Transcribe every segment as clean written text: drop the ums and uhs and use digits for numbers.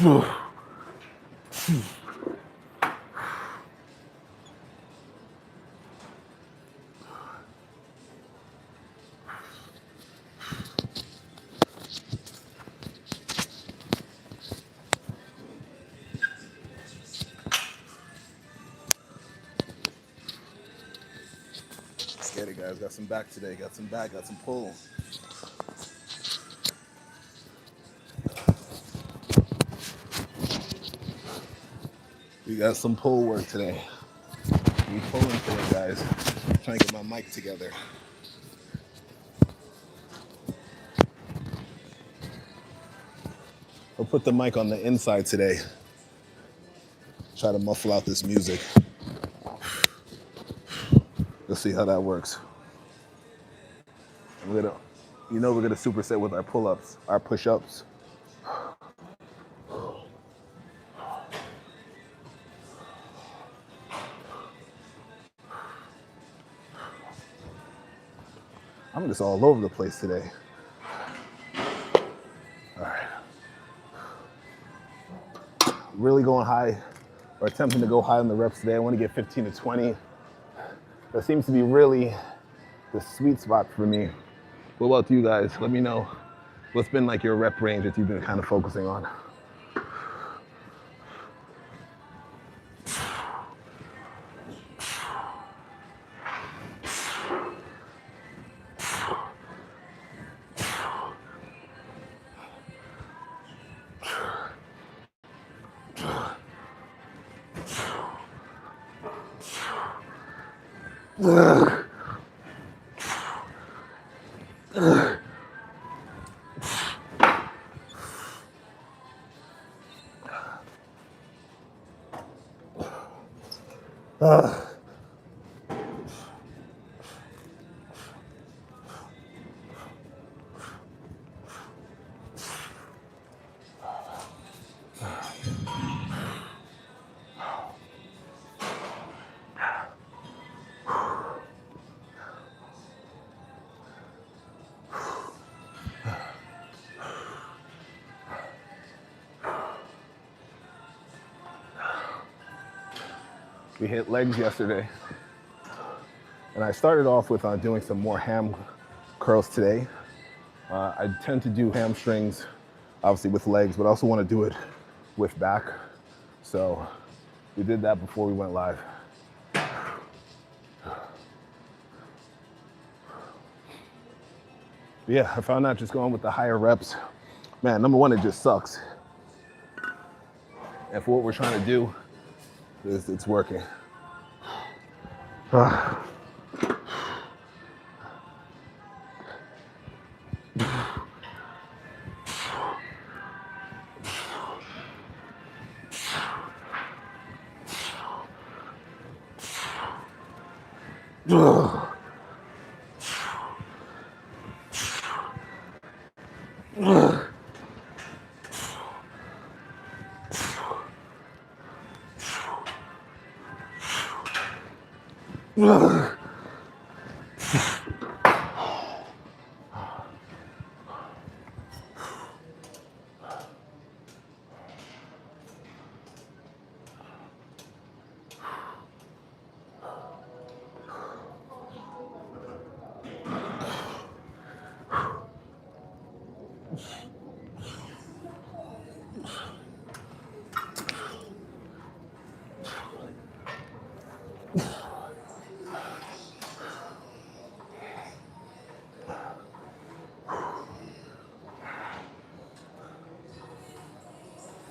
Let's get it, guys. Got some back today. Got some back, got some pull. We got some pull work today. We pulling today, guys. Trying to get my mic together. We'll put the mic on the inside today. Try to muffle out this music. Let's see how that works. We're gonna superset with our pull-ups, our push-ups. I'm just all over the place today. All right. Really going high, or attempting to go high on the reps today. I want to get 15 to 20. That seems to be really the sweet spot for me. What about you guys? Let me know what's been like your rep range that you've been kind of focusing on. We hit legs yesterday, and I started off with doing some more ham curls today. I tend to do hamstrings, obviously with legs, but I also want to do it with back. So we did that before we went live. Yeah, I found out just going with the higher reps, man, number one, it just sucks. And for what we're trying to do, it's working.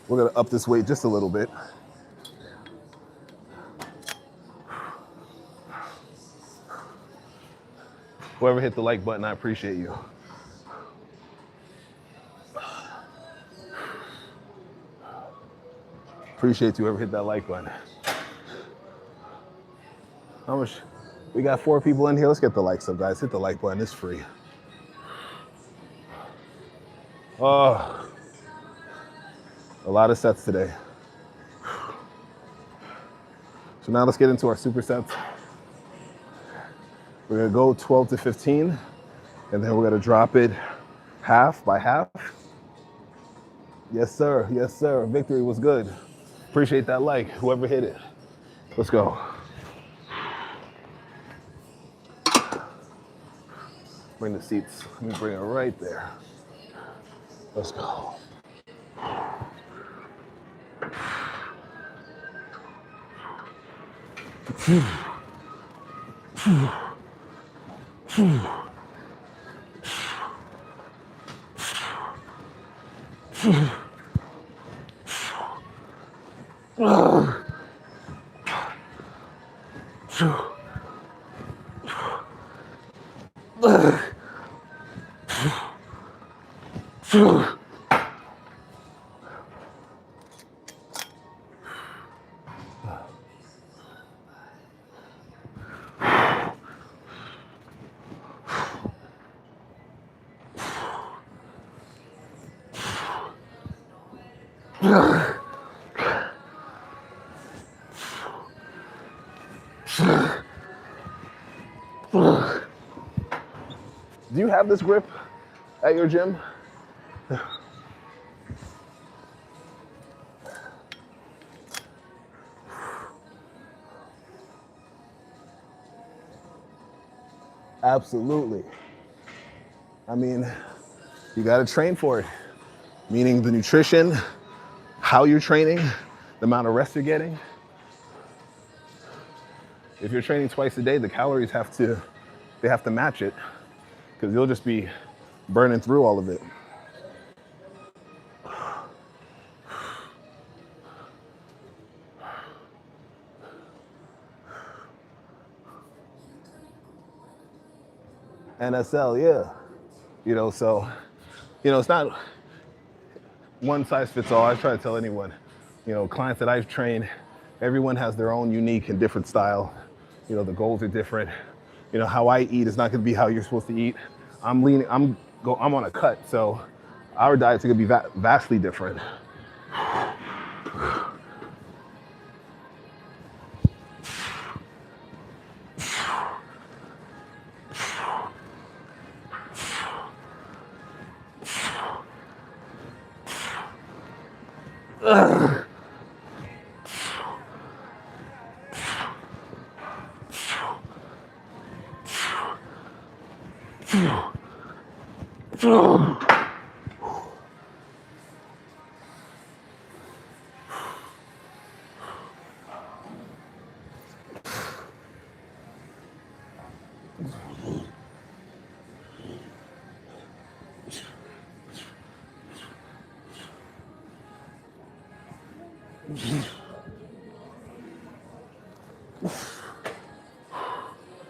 We're gonna up this weight just a little bit. Whoever hit the like button, I appreciate you. Appreciate you, whoever hit that like button. How much? We got 4 people in here. Let's get the likes up, guys. Hit the like button, it's free. Oh, a lot of sets today. So now let's get into our supersets. We're gonna go 12 to 15, and then we're gonna drop it half by half. Yes, sir. Yes, sir. Victory was good. Appreciate that like, whoever hit it. Let's go. Bring the seats. Let me bring it right there. Let's go. Do you have this grip at your gym? Absolutely. I mean, you got to train for it, meaning the nutrition, how you're training, the amount of rest you're getting. If you're training twice a day, the calories have to match it, because you'll just be burning through all of it. NSL, yeah. So, it's not one size fits all. I try to tell anyone, clients that I've trained, everyone has their own unique and different style. The goals are different. How I eat is not going to be how you're supposed to eat. I'm on a cut, so our diets are going to be vastly different.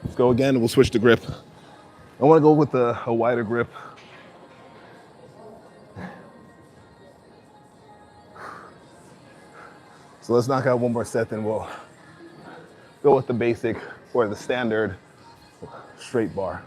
Let's go again, and we'll switch the grip. I want to go with a wider grip. So let's knock out one more set, then we'll go with the basic or the standard straight bar.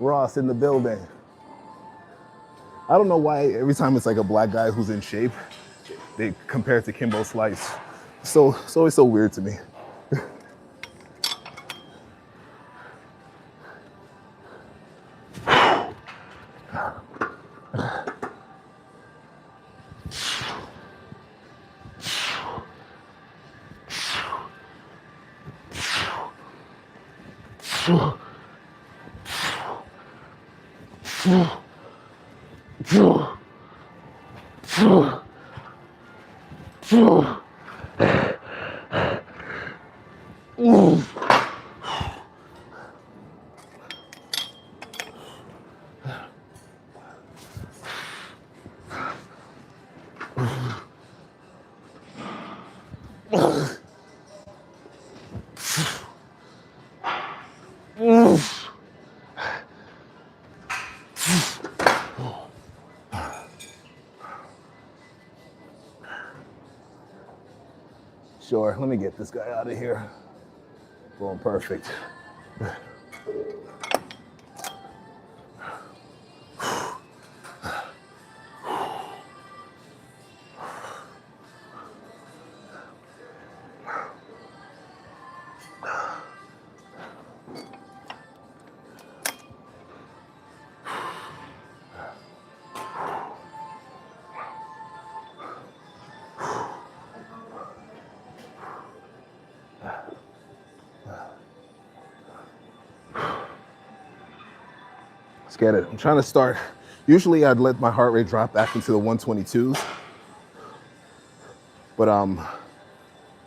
Ross in the building. I don't know why every time it's like a black guy who's in shape, they compare it to Kimbo Slice. So it's always so weird to me. Sure, let me get this guy out of here. Going perfect. Let's get it. I'm trying to start. Usually I'd let my heart rate drop back into the 122s. But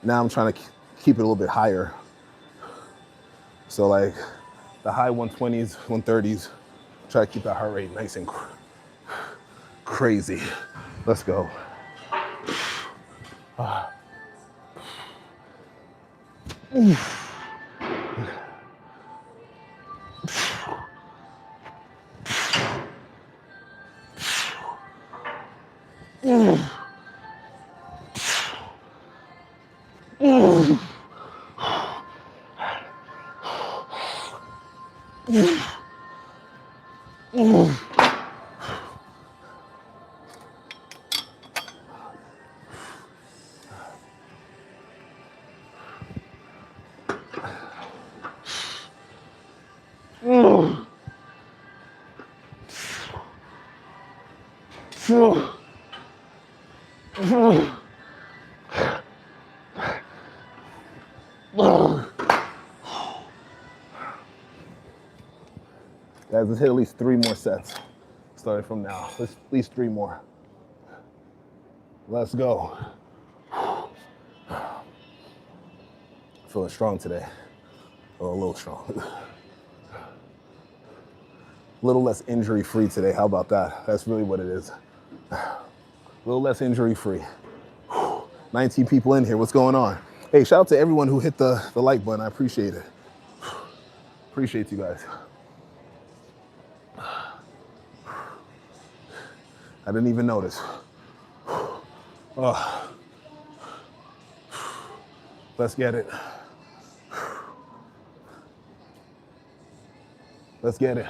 now I'm trying to keep it a little bit higher. So like the high 120s, 130s, try to keep that heart rate nice and crazy. Let's go. Guys, let's hit at least 3 more sets. Starting from now. Let's at least 3 more. Let's go. Feeling strong today. Oh, a little strong. A little less injury-free today. How about that? That's really what it is. A little less injury-free. 19 people in here. What's going on? Hey, shout out to everyone who hit the like button. I appreciate it. Appreciate you guys. I didn't even notice. Oh. Let's get it. Let's get it.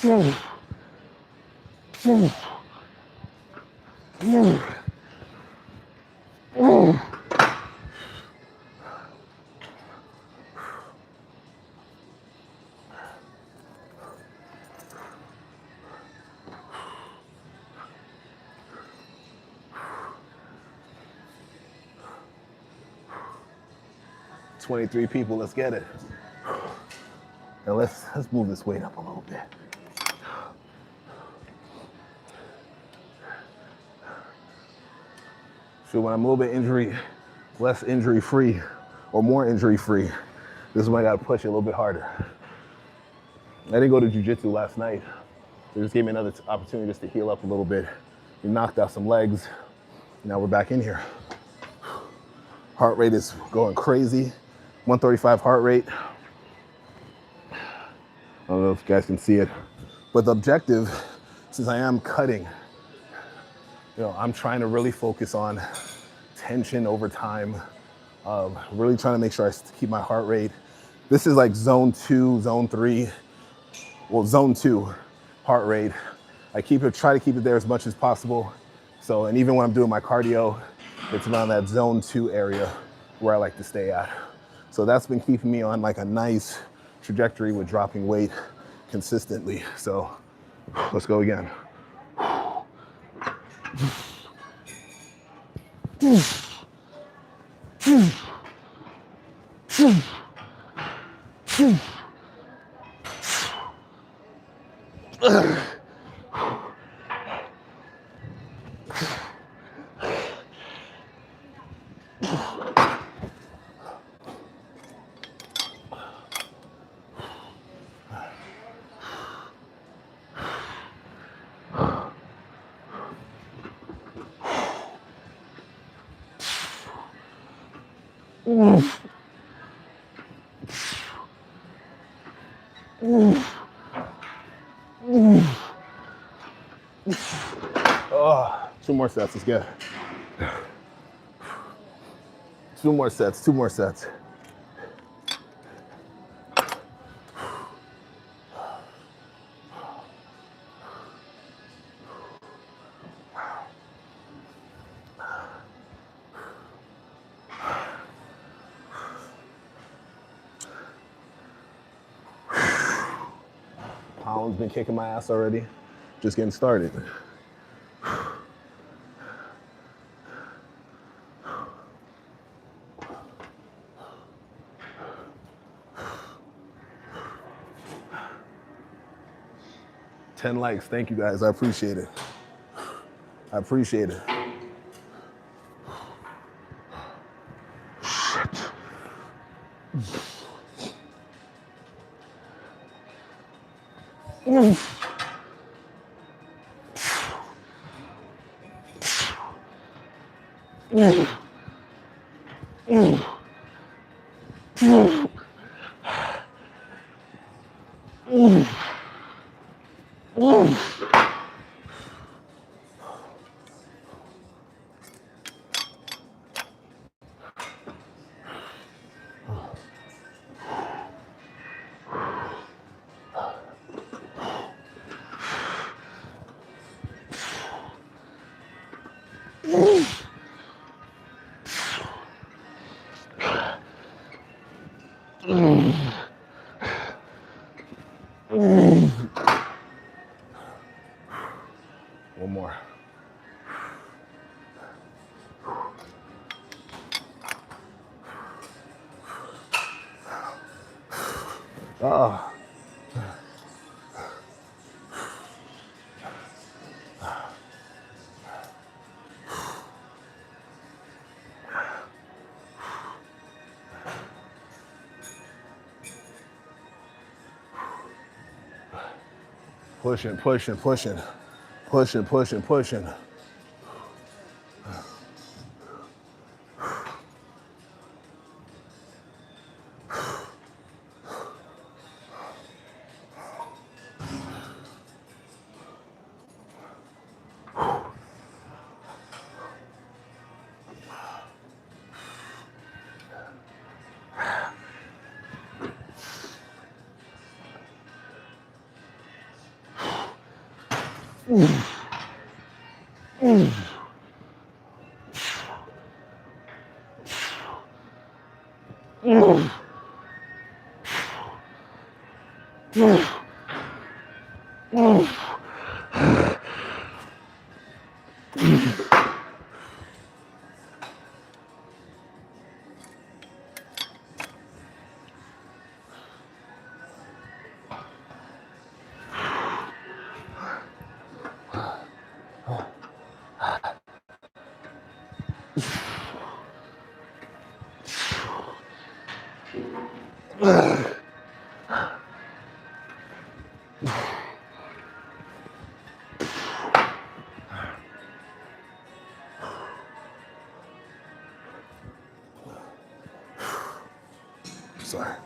23 people, let's get it. Now let's move this weight up a little bit. So when I'm a little bit less injury free or more injury free, this is when I gotta push it a little bit harder. I didn't go to Jiu-jitsu last night. They just gave me another opportunity just to heal up a little bit. We knocked out some legs. Now we're back in here. Heart rate is going crazy. 135 heart rate. I don't know if you guys can see it, but the objective, since I am cutting, I'm trying to really focus on tension over time. Really trying to make sure I keep my heart rate. This is like zone 2, zone 3. Well, zone 2 heart rate. I try to keep it there as much as possible. So, and even when I'm doing my cardio, it's around that zone 2 area where I like to stay at. So that's been keeping me on like a nice trajectory with dropping weight consistently. So let's go again. Oh, 2 more sets, let's get it. 2 more sets, 2 more sets. Pound's been kicking my ass already. Just getting started. Ten likes, thank you guys, I appreciate it. I appreciate it. One more. Oh. Pushing, pushing, pushing, pushing, pushing, pushing.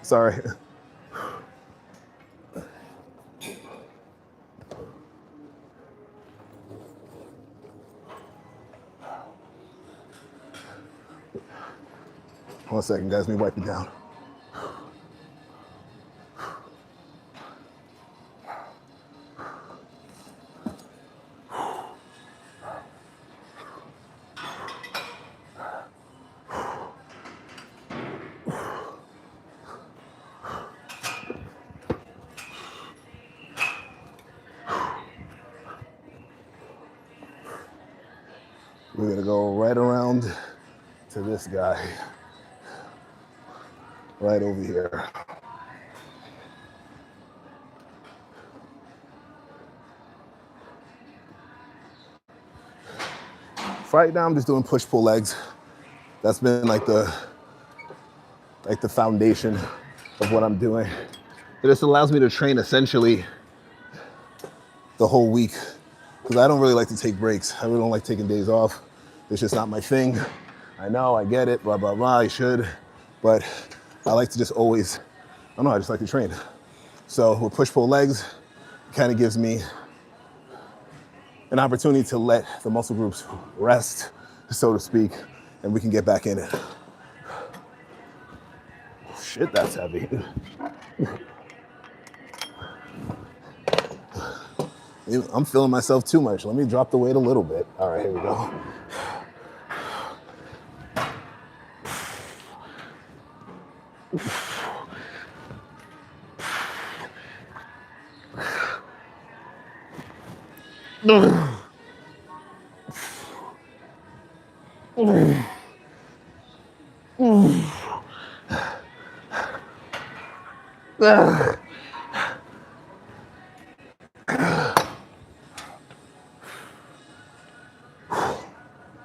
Sorry. One second, guys, let me wipe it down. We're gonna go right around to this guy, right over here. For right now, I'm just doing push-pull legs. That's been like the foundation of what I'm doing. It just allows me to train essentially the whole week, because I don't really like to take breaks. I really don't like taking days off. It's just not my thing. I know, I get it, blah, blah, blah, I should, but I like to just always, I don't know, I just like to train. So with push-pull legs, it kind of gives me an opportunity to let the muscle groups rest, so to speak, and we can get back in it. Shit, that's heavy. I'm feeling myself too much. Let me drop the weight a little bit. All right, here we go.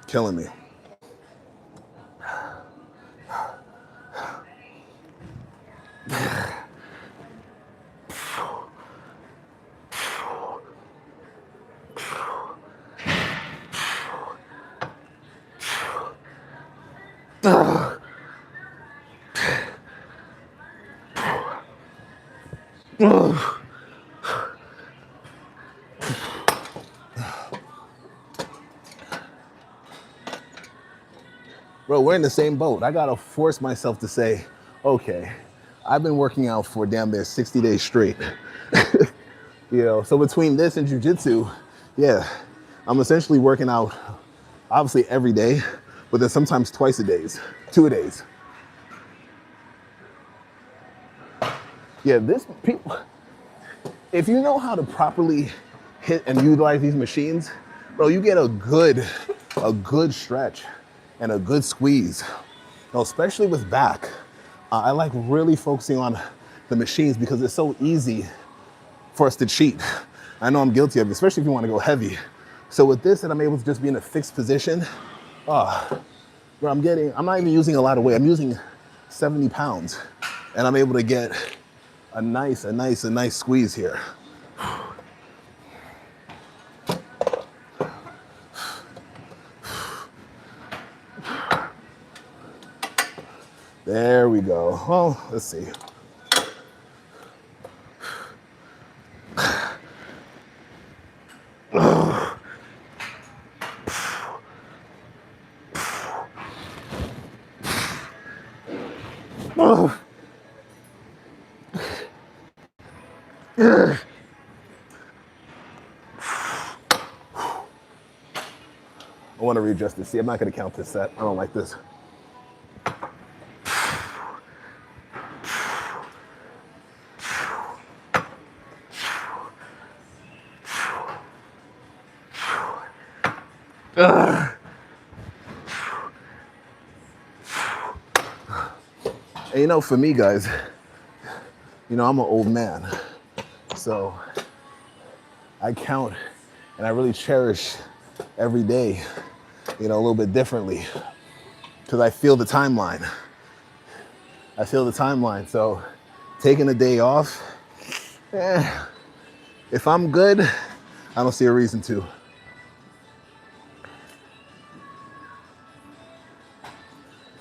Killing me. Bro, we're in the same boat. I gotta force myself to say, okay, I've been working out for damn near 60 days straight. You know, so between this and jiu-jitsu, yeah, I'm essentially working out obviously every day, but then sometimes twice a day, 2 a days. Yeah, people, if you know how to properly hit and utilize these machines, bro, you get a good stretch and a good squeeze. You know, especially with back. I like really focusing on the machines because it's so easy for us to cheat. I know I'm guilty of it, especially if you want to go heavy. So with this, and I'm able to just be in a fixed position, where I'm not even using a lot of weight. I'm using 70 pounds, and I'm able to get a nice squeeze here. There we go. Well, let's see. I want to readjust this. See, I'm not going to count this set. I don't like this. And you know, for me, guys, you know, I'm an old man. So I count and I really cherish every day, you know, a little bit differently because I feel the timeline. I feel the timeline. So taking a day off, if I'm good, I don't see a reason to.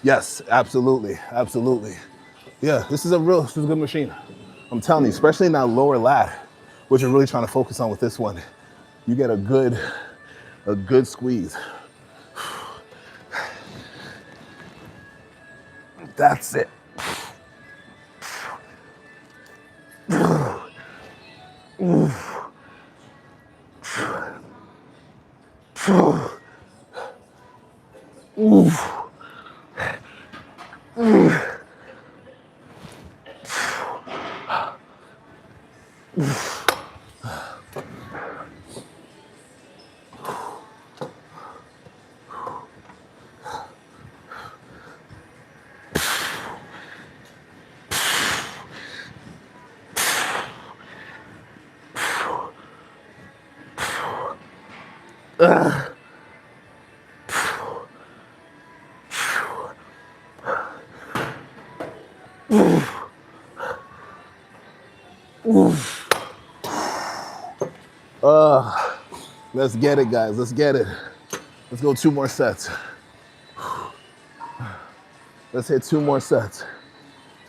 Yes, absolutely, absolutely. Yeah, this is a good machine. I'm telling you, especially in that lower lat, which you're really trying to focus on with this one, you get a good squeeze. That's it. Let's get it, guys. Let's get it. Let's go 2 more sets. Let's hit 2 more sets.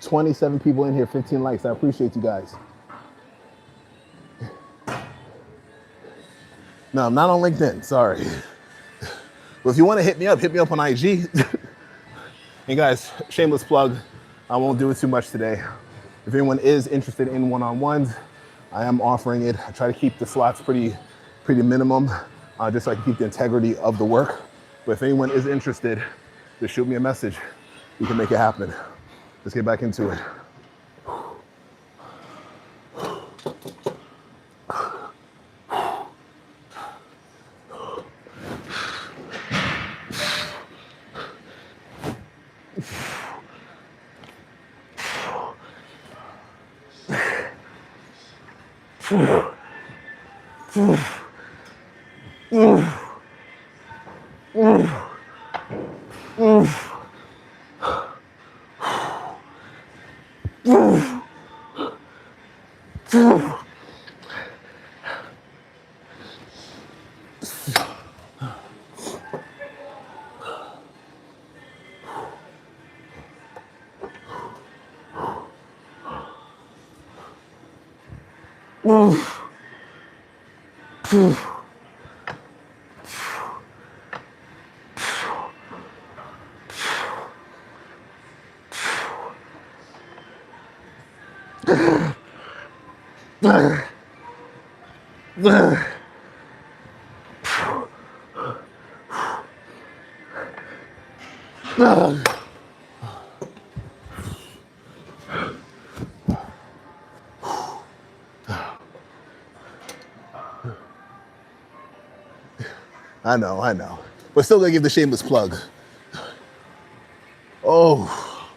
27 people in here, 15 likes. I appreciate you guys. No, I'm not on LinkedIn. Sorry. But if you want to hit me up on IG. And guys, shameless plug. I won't do it too much today. If anyone is interested in one-on-ones, I am offering it. I try to keep the slots pretty minimum, just so I can keep the integrity of the work. But if anyone is interested, just shoot me a message. We can make it happen. Let's get back into it. I know. But still gonna give the shameless plug. Oh.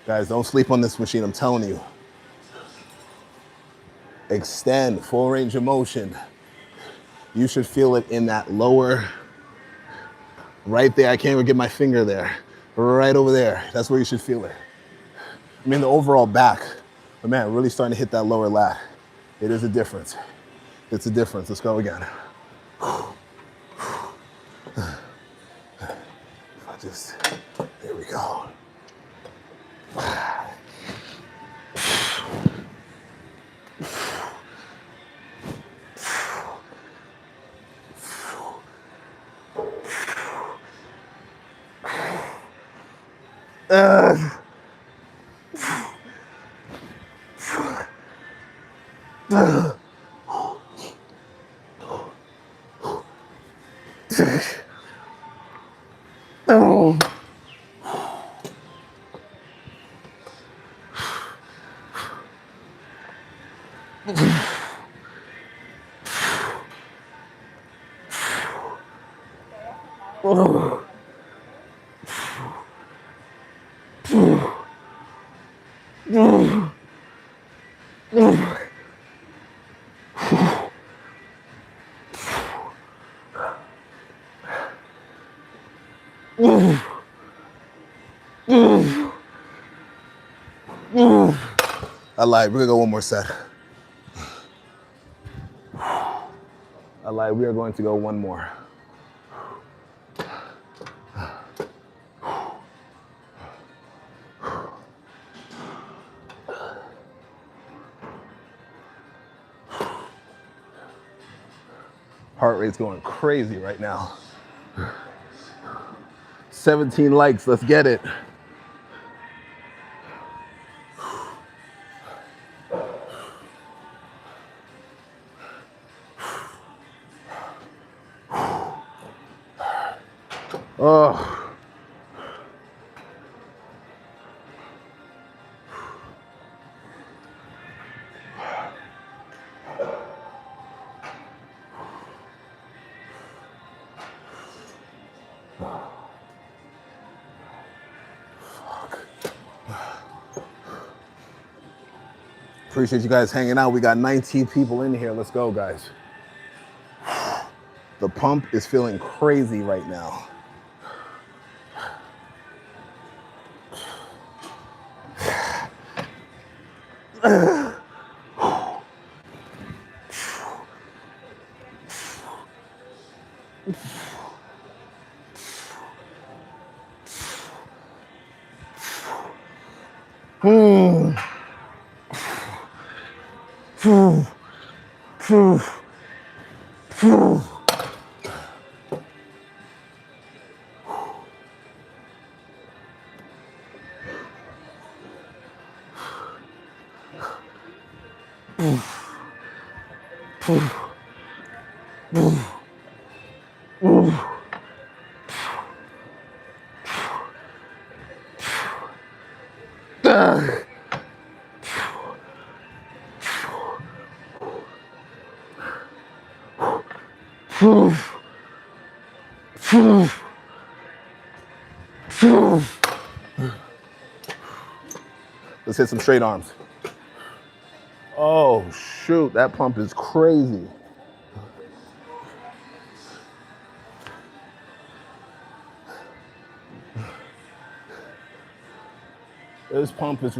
Guys, don't sleep on this machine, I'm telling you. Extend, full range of motion. You should feel it in that lower, right there. I can't even get my finger there. Right over there. That's where you should feel it. I mean, the overall back, but man, really starting to hit that lower lat. It is a difference. It's a difference. Let's go again. There we go. I lied, we're gonna go one more set. I lied, we are going to go one more. Heart rate's going crazy right now. 17 likes, let's get it. Oh. Appreciate you guys hanging out. We got 19 people in here. Let's go, guys. The pump is feeling crazy right now. Let's hit some straight arms. Oh, shoot, that pump is crazy. This pump is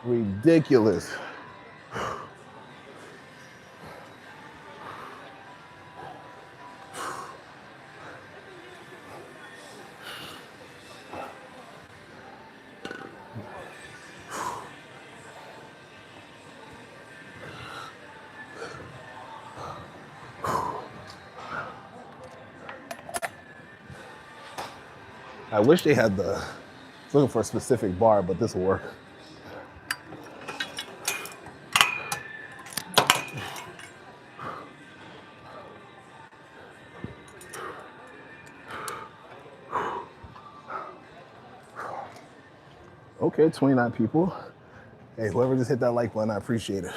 ridiculous. I wish they had looking for a specific bar, but this will work. Okay, 29 people. Hey, whoever just hit that like button, I appreciate it.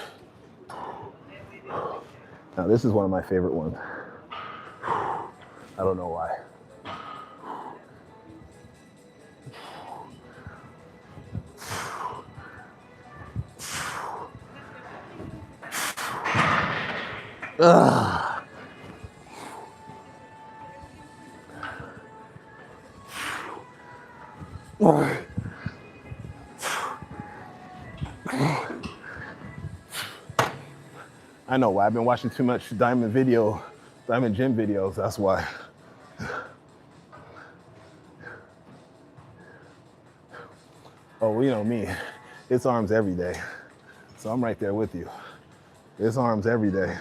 Now, this is one of my favorite ones. I don't know why. I know why. I've been watching too much Diamond Gym videos, that's why. Oh, well, you know me, it's arms every day. So I'm right there with you. It's arms every day.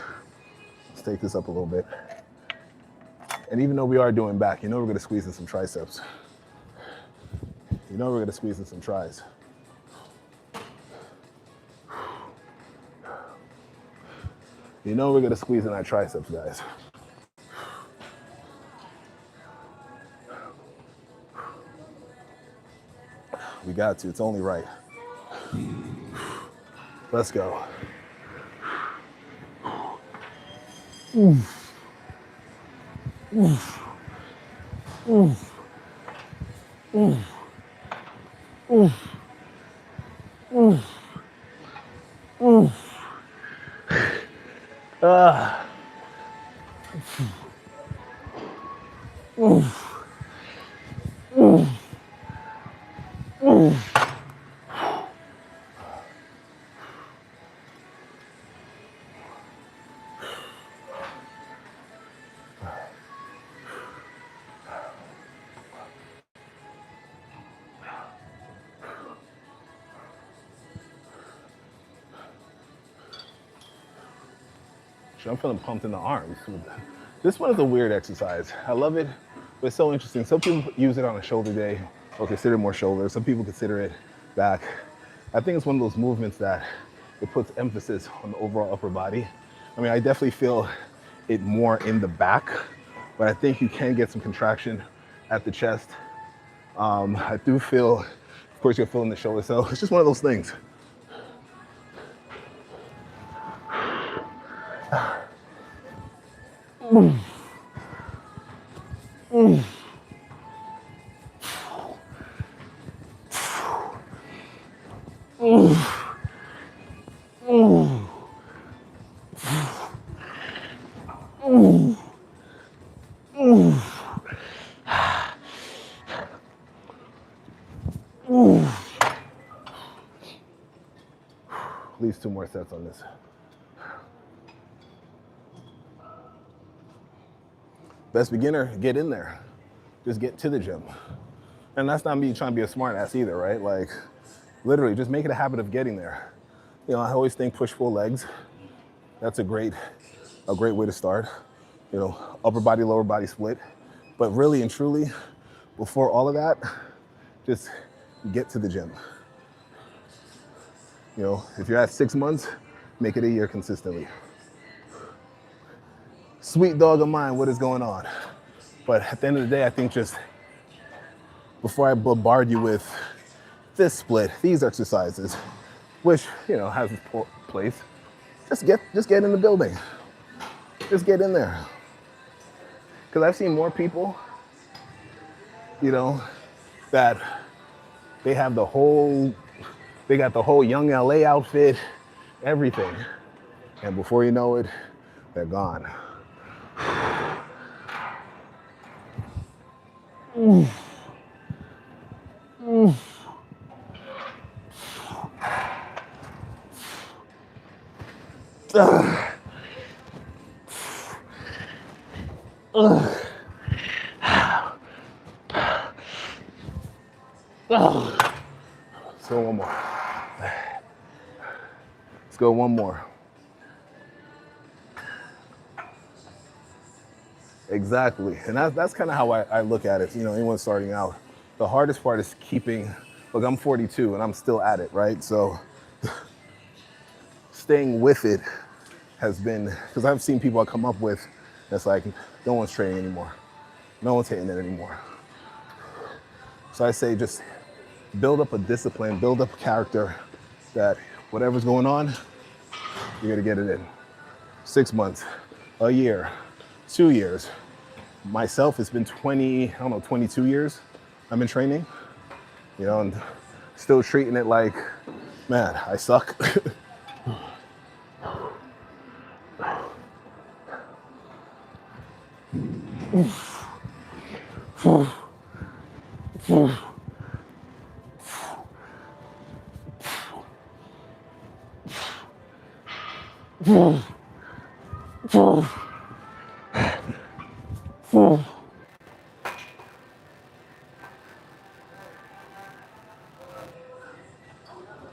Let's take this up a little bit. And even though we are doing back, you know we're gonna squeeze in some triceps. You know we're gonna squeeze in some tris. You know we're gonna squeeze in our triceps, guys. We got to, it's only right. Let's go. I'm feeling pumped in the arms. This one is a weird exercise. I love it, but it's so interesting. Some people use it on a shoulder day or consider it more shoulder. Some people consider it back. I think it's one of those movements that it puts emphasis on the overall upper body. I mean, I definitely feel it more in the back, but I think you can get some contraction at the chest. I do feel, of course, you're feeling the shoulder. So it's just one of those things. At least 2 more sets on this. Best beginner, get in there. Just get to the gym. And that's not me trying to be a smart ass either, right? Like, literally, just make it a habit of getting there. You know, I always think push-pull legs. That's a great way to start. You know, upper body, lower body split. But really and truly, before all of that, just get to the gym. You know, if you're at 6 months, make it a year consistently. Sweet dog of mine, what is going on? But at the end of the day, I think just before I bombard you with this split, these exercises, which, you know, has its place, just get in the building. Just get in there. Because I've seen more people, you know, that they got the whole young LA outfit, everything. And before you know it, they're gone. Let's go one more. Let's go one more. Exactly, and that's kind of how I look at it. You know, anyone starting out, the hardest part is keeping. Look, I'm 42 and I'm still at it, right? So staying with it has been, because I've seen people I come up with that's like, no one's training anymore, no one's hitting it anymore. So I say just build up a discipline, build up a character that whatever's going on, you're gonna get it in. 6 months, a year, 2 years. Myself, it's been 22 years I've been training, you know, and still treating it like, man, I suck.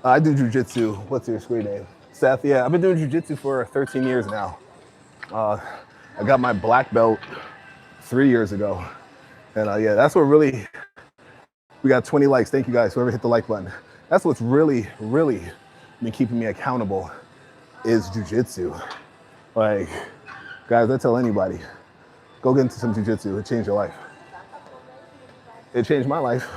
I do jiu-jitsu. What's your screen name? Seth, yeah, I've been doing jiu-jitsu for 13 years now. I got my black belt 3 years ago. And yeah, that's what really, we got 20 likes. Thank you guys, whoever hit the like button. That's what's really, really been keeping me accountable is jiu-jitsu. Like, guys, I tell anybody, go get into some jiu-jitsu, it changed your life. It changed my life.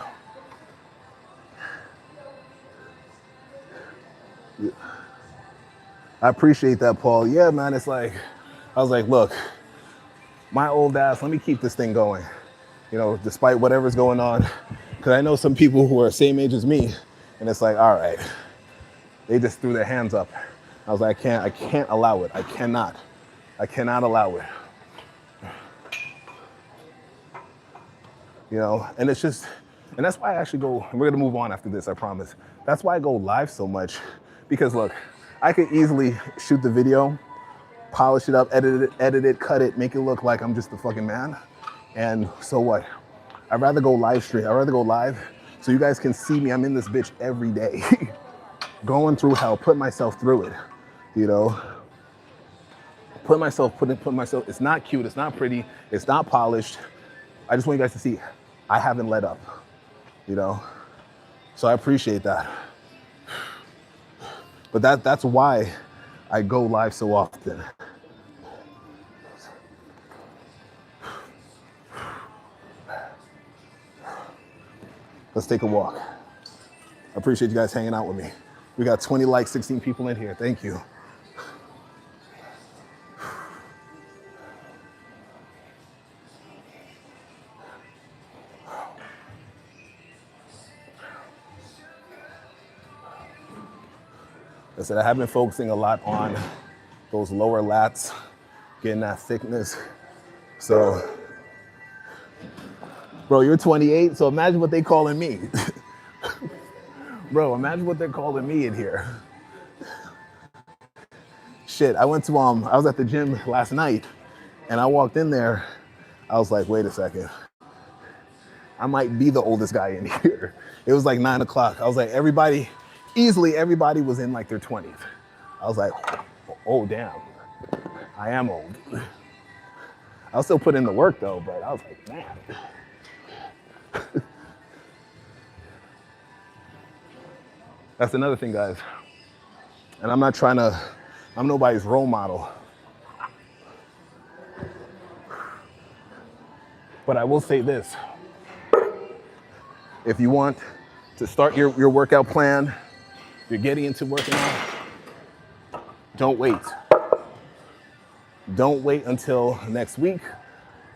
I appreciate that, Paul. Yeah, man, it's like, I was like, look, my old ass, let me keep this thing going, you know, despite whatever's going on. Because I know some people who are same age as me, and it's like, all right, they just threw their hands up. I was like, I can't allow it. I cannot allow it. You know, and it's just, and that's why I actually go, and we're gonna move on after this, I promise. That's why I go live so much, because look, I could easily shoot the video, polish it up, edit it, cut it, make it look like I'm just the fucking man. And so what? I'd rather go live stream. I'd rather go live so you guys can see me. I'm in this bitch every day, going through hell, put myself through it, you know? Put myself, it's not cute, it's not pretty, it's not polished. I just want you guys to see, I haven't let up, you know? So I appreciate that. But that's why I go live so often. Let's take a walk. I appreciate you guys hanging out with me. We got 20 likes, 16 people in here. Thank you. I said, I have been focusing a lot on those lower lats, getting that thickness. So, bro, you're 28, so imagine what they calling me. Bro, imagine what they're calling me in here. Shit, I was at the gym last night, and I walked in there, I was like, wait a second. I might be the oldest guy in here. It was like 9 o'clock. I was like, easily everybody was in like their 20s. I was like, oh damn, I am old. I'll still put in the work though, but I was like, man. That's another thing, guys. And I'm nobody's role model. But I will say this. If you want to start your workout plan, you're getting into working out, don't wait. Don't wait until next week.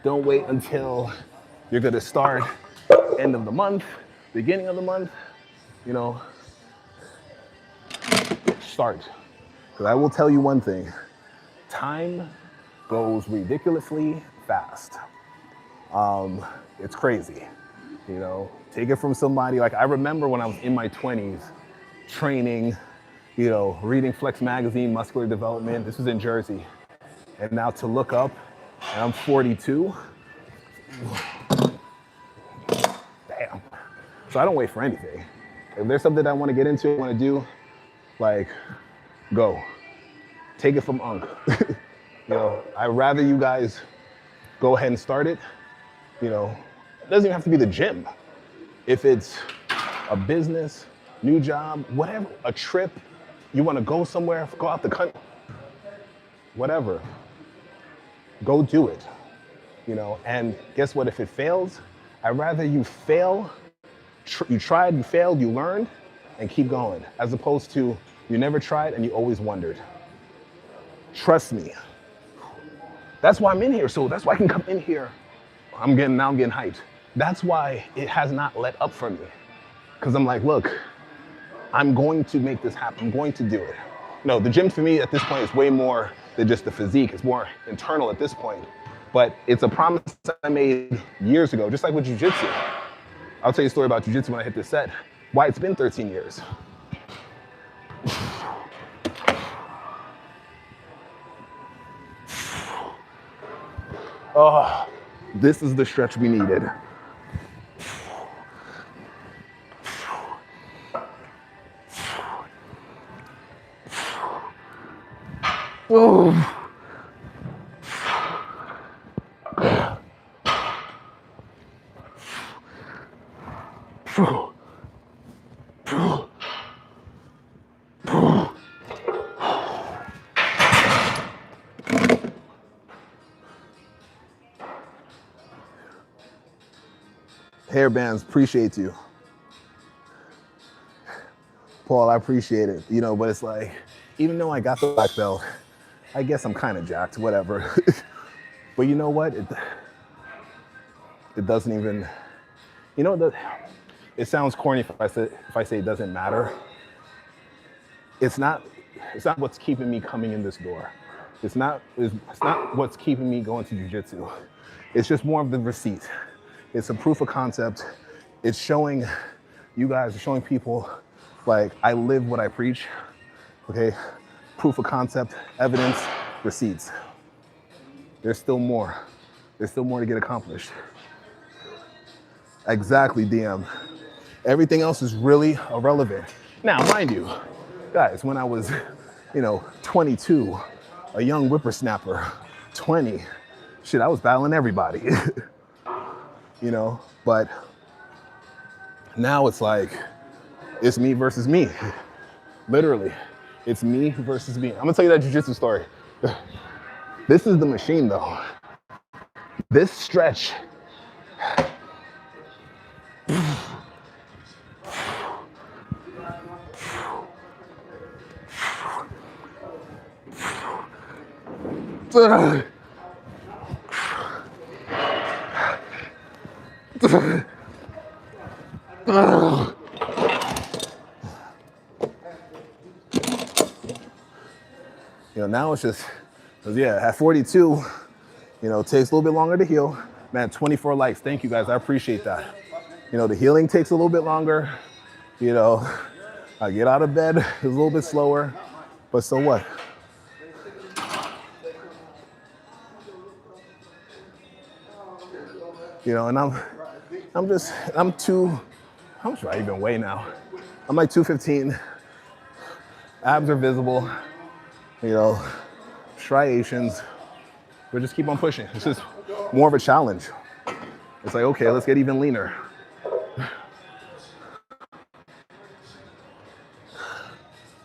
Don't wait until you're gonna start end of the month, beginning of the month, you know, start. Because I will tell you one thing, time goes ridiculously fast. It's crazy, you know, take it from somebody, like I remember when I was in my 20s, training, you know, reading Flex magazine, muscular development. This was in Jersey. And now to look up, and I'm 42. Damn. So I don't wait for anything. If there's something I want to get into, I want to do, like, go. Take it from Unc. You know, I'd rather you guys go ahead and start it. You know, it doesn't even have to be the gym. If it's a business, new job, whatever, a trip, you want to go somewhere, go out the country, whatever, go do it, you know, and guess what, if it fails, I'd rather you fail, you tried, you failed, you learned, and keep going, as opposed to you never tried and you always wondered. Trust me. That's why I'm in here, so that's why I can come in here. I'm getting hyped. That's why it has not let up for me. Because I'm like, look, I'm going to make this happen. I'm going to do it. No, the gym for me at this point is way more than just the physique. It's more internal at this point. But it's a promise I made years ago, just like with Jiu-jitsu. I'll tell you a story about Jiu-jitsu when I hit this set. Why it's been 13 years. Oh, this is the stretch we needed. Oh. Hairbands, appreciate you. Paul, I appreciate it. You know, but it's like, even though I got the black belt, I guess I'm kind of jacked, whatever. But you know what? It doesn't even, you know, it sounds corny if I say it doesn't matter. It's not what's keeping me coming in this door. It's not what's keeping me going to jiu-jitsu. It's just more of the receipt. It's a proof of concept. It's showing you guys, showing people like I live what I preach, okay? Proof of concept, evidence, receipts. There's still more. There's still more to get accomplished. Exactly, DM. Everything else is really irrelevant. Now, mind you, guys, when I was, 22, a young whippersnapper, 20, shit, I was battling everybody, but now it's like, it's me versus me. Literally, it's me versus me. I'm gonna tell you that jiu-jitsu story. This is the machine though. This stretch. Now it's just, at 42, it takes a little bit longer to heal. Man, 24 likes, thank you guys, I appreciate that. The healing takes a little bit longer. I get out of bed, it's a little bit slower, but so what? And I'm how much do I even weigh now? I'm like 215, abs are visible, striations, but just keep on pushing. It's just more of a challenge. It's like, okay, let's get even leaner.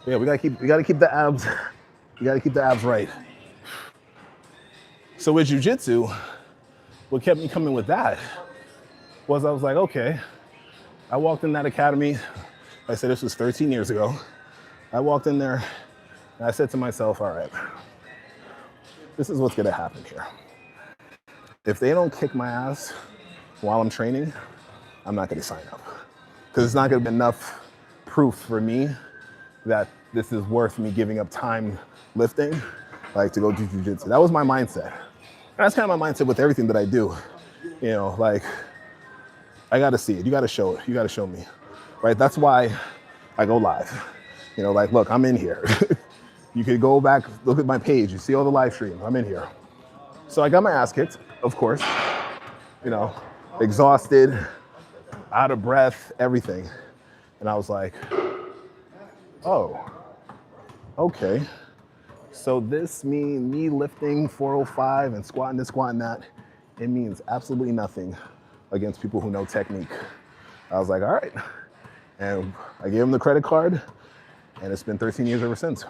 Yeah, we gotta keep the abs, right. So with jiu-jitsu, what kept me coming with that was I was like, okay, I walked in that academy, I said this was 13 years ago. I walked in there and I said to myself, all right, this is what's gonna happen here. If they don't kick my ass while I'm training, I'm not gonna sign up. Because it's not gonna be enough proof for me that this is worth me giving up time lifting, like to go do jiu-jitsu. That was my mindset. And that's kind of my mindset with everything that I do. Like, I gotta see it, you gotta show it, you gotta show me, right? That's why I go live. Like, look, I'm in here. You could go back, look at my page, you see all the live streams, I'm in here. So I got my ass kicked, of course, exhausted, out of breath, everything. And I was like, oh, okay. So this means me lifting 405 and squatting this, squatting that, it means absolutely nothing against people who know technique. I was like, all right. And I gave him the credit card, and it's been 13 years ever since.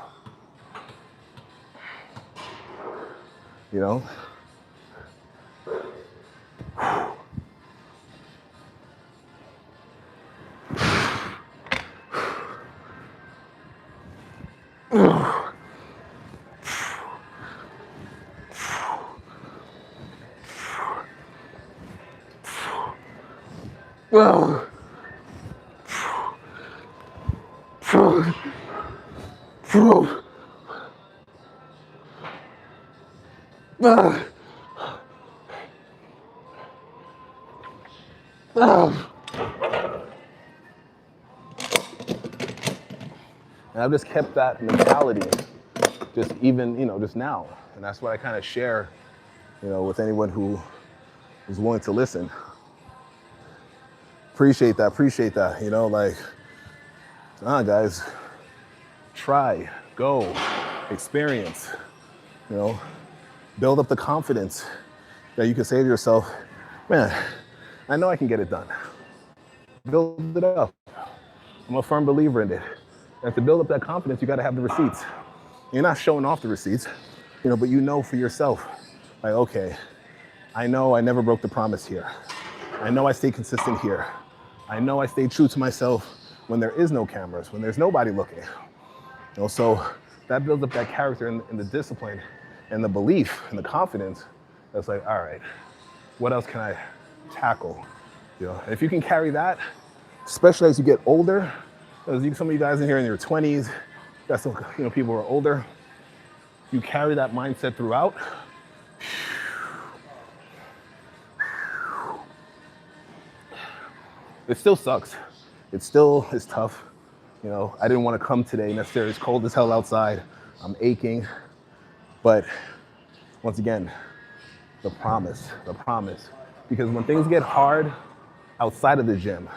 And I've just kept that mentality, just even, just now. And that's what I kind of share, with anyone who is willing to listen. Appreciate that, like, guys, try, go, experience, build up the confidence that you can say to yourself, man, I know I can get it done. Build it up. I'm a firm believer in it. And to build up that confidence, you gotta have the receipts. You're not showing off the receipts, but for yourself, like, okay, I know I never broke the promise here. I know I stayed consistent here. I know I stayed true to myself when there is no cameras, when there's nobody looking. So that builds up that character and the discipline and the belief and the confidence. That's like, all right, what else can I tackle? You know, and if you can carry that, especially as you get older, as some of you guys in here in your 20s, got some people who are older, you carry that mindset throughout. It still sucks. It still is tough. You know, I didn't want to come today necessarily. It's cold as hell outside. I'm aching. But once again, the promise. Because when things get hard outside of the gym,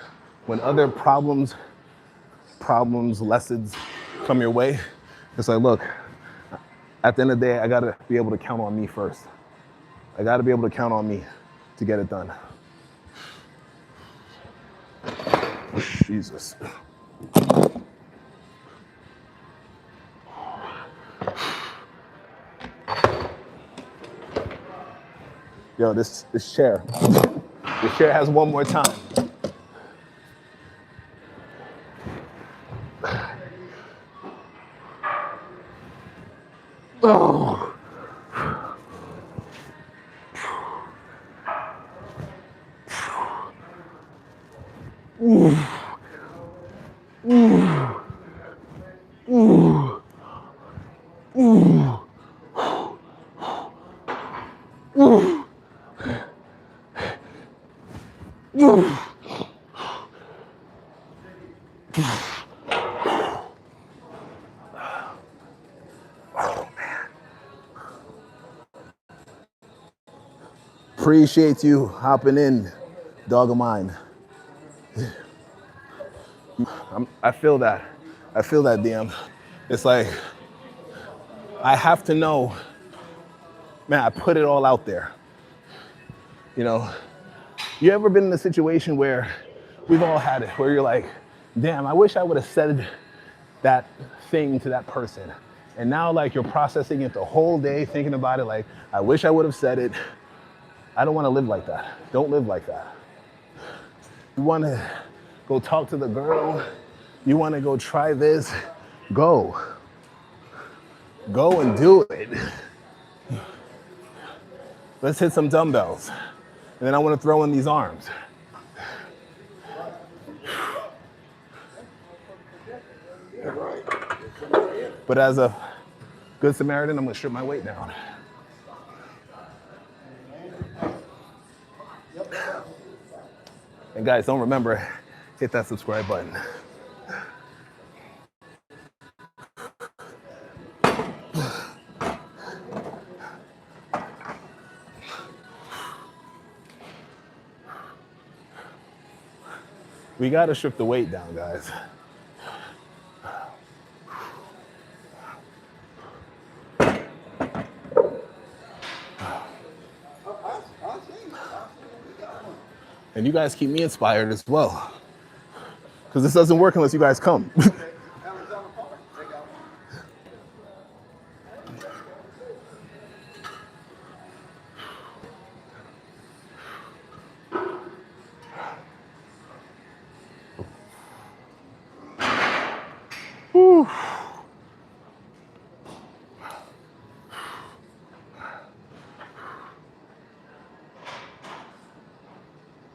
when other problems, lessons come your way, it's like, look, at the end of the day, I gotta be able to count on me first. I gotta be able to count on me to get it done. Jesus. Yo, this chair has one more time. Oh. Ooh. Ooh. Ooh. Ooh. Ooh. Ooh. Oh, man. Appreciate you hopping in, dog of mine. I feel that. DM. It's like, I have to know, man, I put it all out there. You know, you ever been in a situation where, we've all had it, where you're like, damn, I wish I would have said that thing to that person. And now like you're processing it the whole day, thinking about it like, I wish I would have said it. I don't want to live like that. Don't live like that. You want to go talk to the girl, you want to go try this, go and do it. Let's hit some dumbbells. And then I want to throw in these arms. But as a good Samaritan, I'm going to strip my weight down. And guys, don't remember, hit that subscribe button. We got to strip the weight down, guys. And you guys keep me inspired as well. Because this doesn't work unless you guys come. Whew.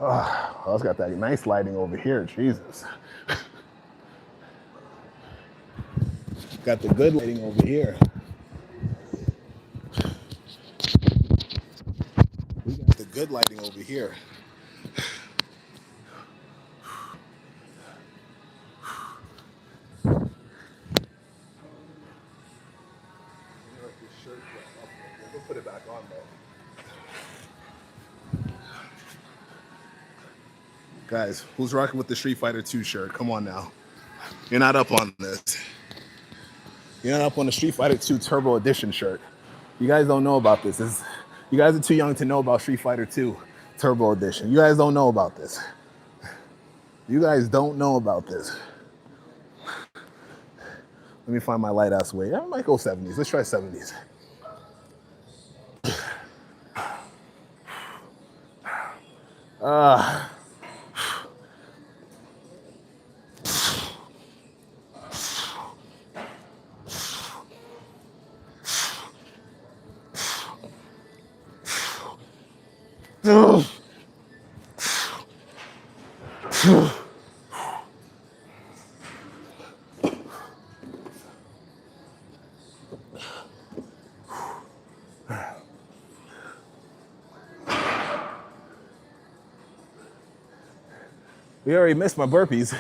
Oh, it's got that nice lighting over here, Jesus. Got the good lighting over here. We got the good lighting over here. We'll put it back on though. Guys, who's rocking with the Street Fighter 2 shirt? Come on now. You're not up on this. You're not up on the Street Fighter 2 Turbo Edition shirt. You guys don't know about this. You guys are too young to know about Street Fighter 2 Turbo Edition. You guys don't know about this. You guys don't know about this. Let me find my light ass weight. I might go 70s. Let's try 70s. We already missed my burpees.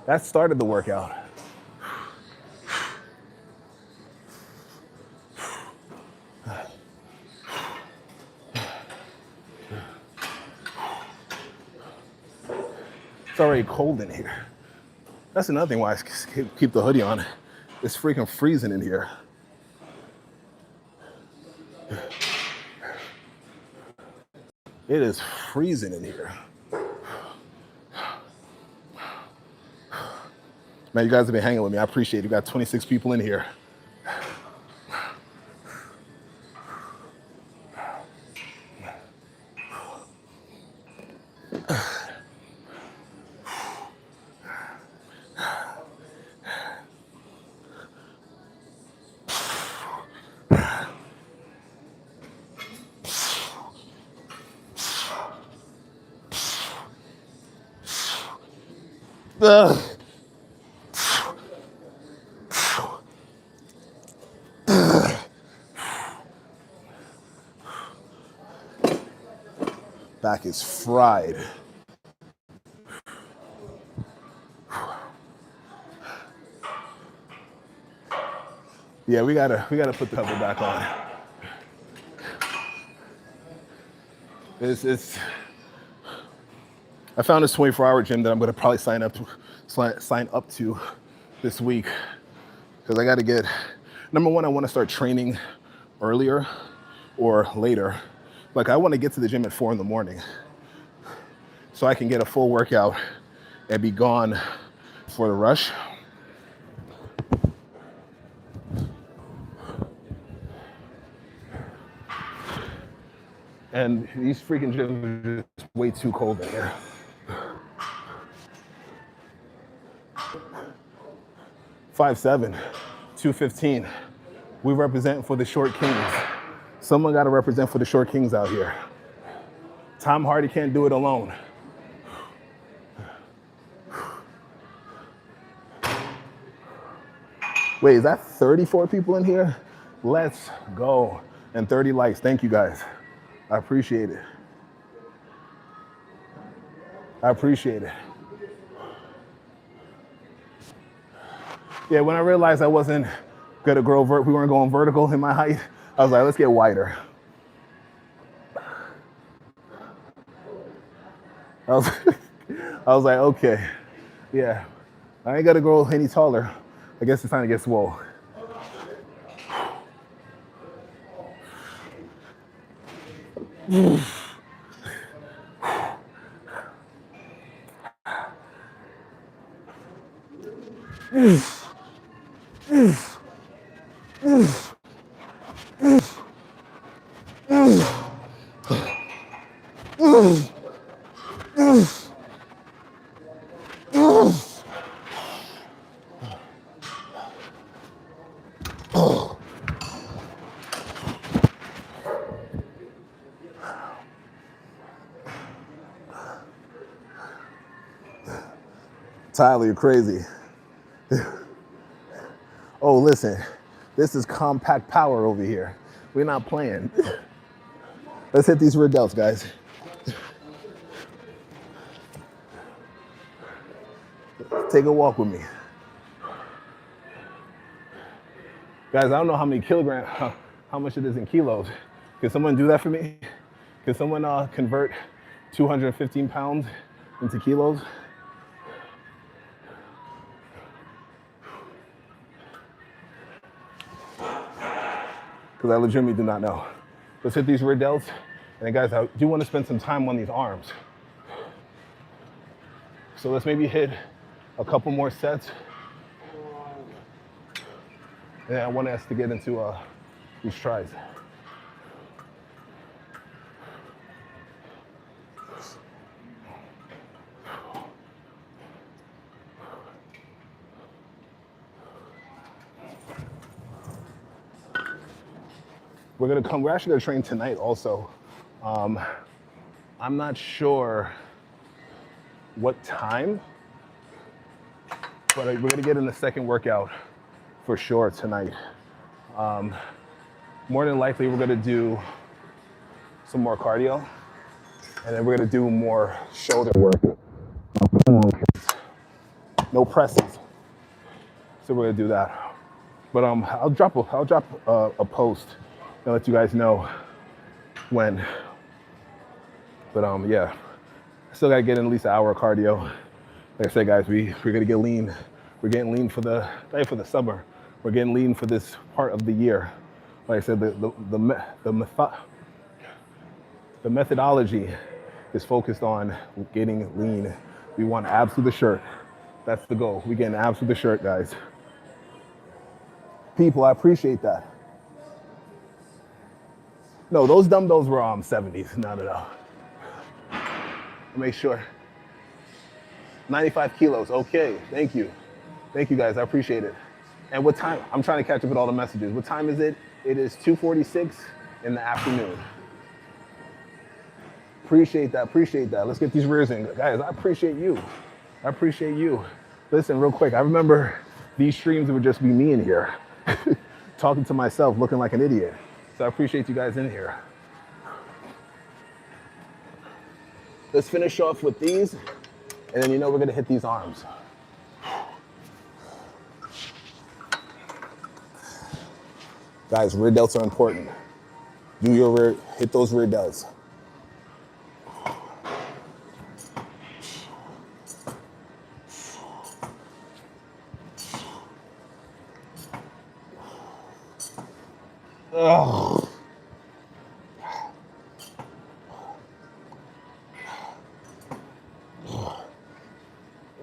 That started the workout. It's already cold in here. That's another thing why I keep the hoodie on. It's freaking freezing in here. It is freezing in here. Man, you guys have been hanging with me. I appreciate it. You got 26 people in here. Back is fried. Yeah, we gotta put the cover back on. I found this 24-hour gym that I'm gonna probably sign up to this week because I gotta get, number one, I wanna start training earlier or later. Like I wanna get to the gym at 4 in the morning so I can get a full workout and be gone for the rush. And these freaking gyms are just way too cold in here. "5'7", 215. We represent for the short kings. Someone got to represent for the short kings out here. Tom Hardy can't do it alone. Wait, is that 34 people in here? Let's go. And 30 likes. Thank you guys. I appreciate it. I appreciate it. Yeah, when I realized I wasn't gonna grow, we weren't going vertical in my height, I was like, let's get wider. I was like, okay, yeah, I ain't gotta grow any taller. I guess it's time to get swole. Tyler, you're crazy. Oh, listen, this is compact power over here. We're not playing. Let's hit these rear delts, guys. Take a walk with me. Guys, I don't know how many kilograms, how much it is in kilos. Can someone do that for me? Can someone convert 215 pounds into kilos? Because I legitimately do not know. Let's hit these rear delts. And then guys, I do want to spend some time on these arms. So let's maybe hit a couple more sets. And I want us to get into these tries. We're actually gonna train tonight also. I'm not sure what time, but we're gonna get in the second workout for sure tonight. More than likely, we're gonna do some more cardio, and then we're gonna do more shoulder work. No presses. So we're gonna do that. But I'll drop a post and let you guys know when. But yeah, I still gotta get in at least an hour of cardio. Like I said, guys, we're gonna get lean. We're getting lean for the summer. We're getting lean for this part of the year. Like I said, the methodology is focused on getting lean. We want abs to the shirt. That's the goal. We're getting abs to the shirt, guys. People, I appreciate that. No, those dumbbells were 70s. No. Make sure. 95 kilos. Okay, thank you. Thank you, guys. I appreciate it. And what time? I'm trying to catch up with all the messages. What time is it? It is 2:46 in the afternoon. Appreciate that. Let's get these rears in. Guys, I appreciate you. Listen, real quick. I remember these streams would just be me in here talking to myself, looking like an idiot. So I appreciate you guys in here. Let's finish off with these, and then we're gonna hit these arms. Guys, rear delts are important. Do your rear, hit those rear delts. Ugh.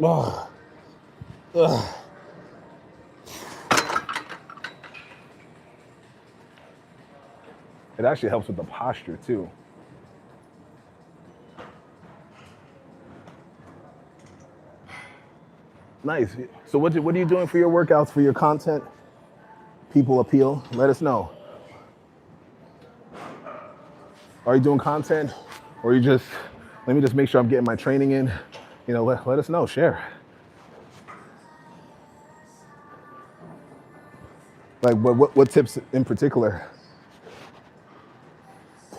Ugh. Ugh. It actually helps with the posture too. Nice. So what are you doing for your workouts, for your content? People appeal, let us know. Are you doing content, or you just, let me just make sure I'm getting my training in? Let us know, share. Like what tips in particular?